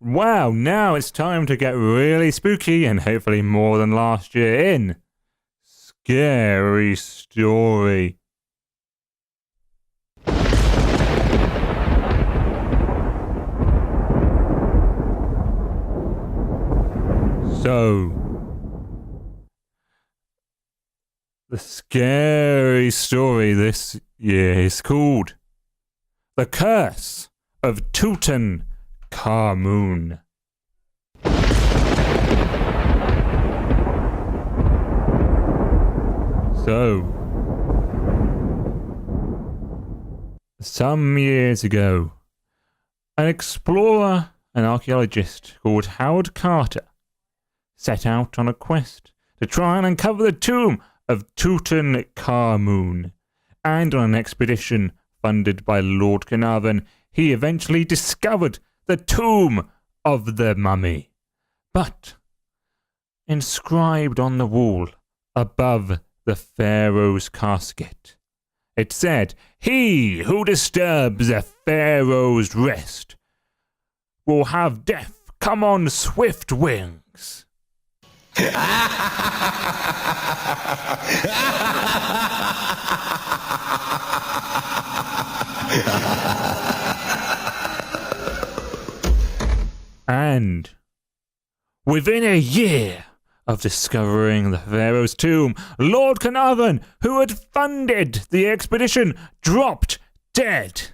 Wow, now it's time to get really spooky and hopefully more than last year in Scary Story. So, the scary story this year is called The Curse of Tutankhamun. So, some years ago, an explorer and archaeologist called Howard Carter set out on a quest to try and uncover the tomb of Tutankhamun, and on an expedition funded by Lord Carnarvon, he eventually discovered the tomb of the mummy. But inscribed on the wall above the pharaoh's casket, it said, "He who disturbs a pharaoh's rest will have death come on swift wings." And within a year of discovering the pharaoh's tomb, Lord Carnarvon, who had funded the expedition, dropped dead.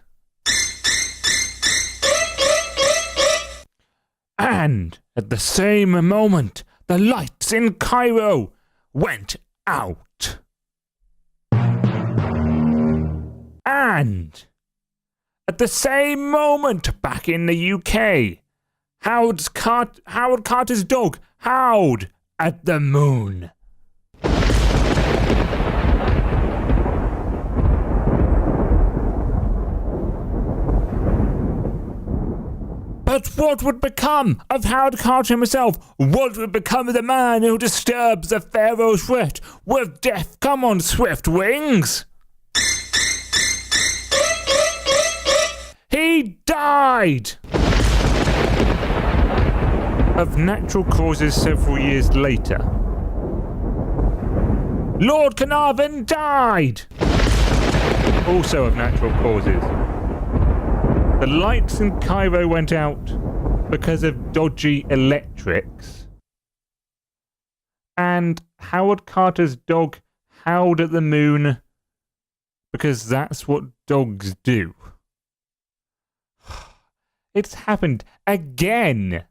And at the same moment, the lights in Cairo went out. And at the same moment, back in the UK, Howard Carter's dog howled at the moon. But what would become of Howard Carter himself? What would become of the man who disturbs the pharaoh's rest with death come on swift wings? He died of natural causes several years later. Lord Carnarvon died, also of natural causes. The lights in Cairo went out because of dodgy electrics. And Howard Carter's dog howled at the moon because that's what dogs do. It's happened again.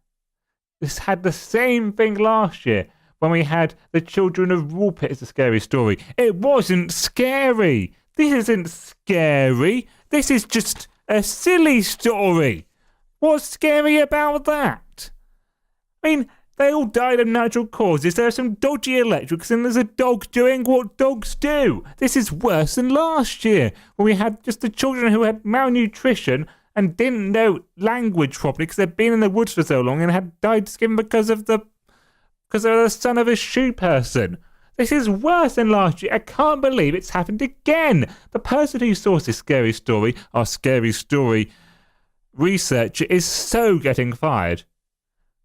This had the same thing last year when we had The Children of Woolpit as a scary story. It wasn't scary. This isn't scary. This is just a silly story. What's scary about that? I mean, they all died of natural causes. There are some dodgy electrics and there's a dog doing what dogs do. This is worse than last year when we had just the children who had malnutrition and didn't know language properly because they'd been in the woods for so long and had dyed skin because of the son of a shoe person. This is worse than last year. I can't believe it's happened again. The person who sourced this scary story, our scary story researcher, is so getting fired.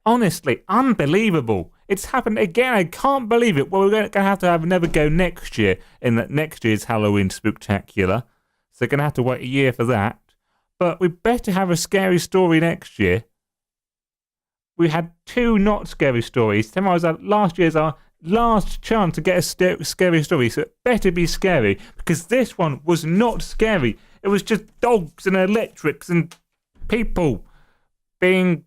Honestly, unbelievable. It's happened again. I can't believe it. Well, we're going to have another go next year in that next year's Halloween Spooktacular. So we're going to have to wait a year for that. But we better have a scary story next year. We had 2 not scary stories. Last year's our last chance to get a scary story, so it better be scary, because this one was not scary. It was just dogs and electrics and people dying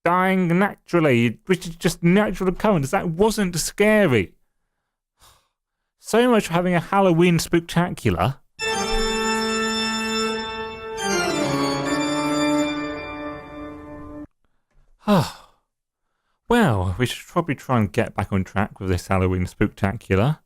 naturally, which is just natural occurrence. That wasn't scary. So much for having a Halloween Spooktacular. Well, we should probably try and get back on track with this Halloween Spooktacular.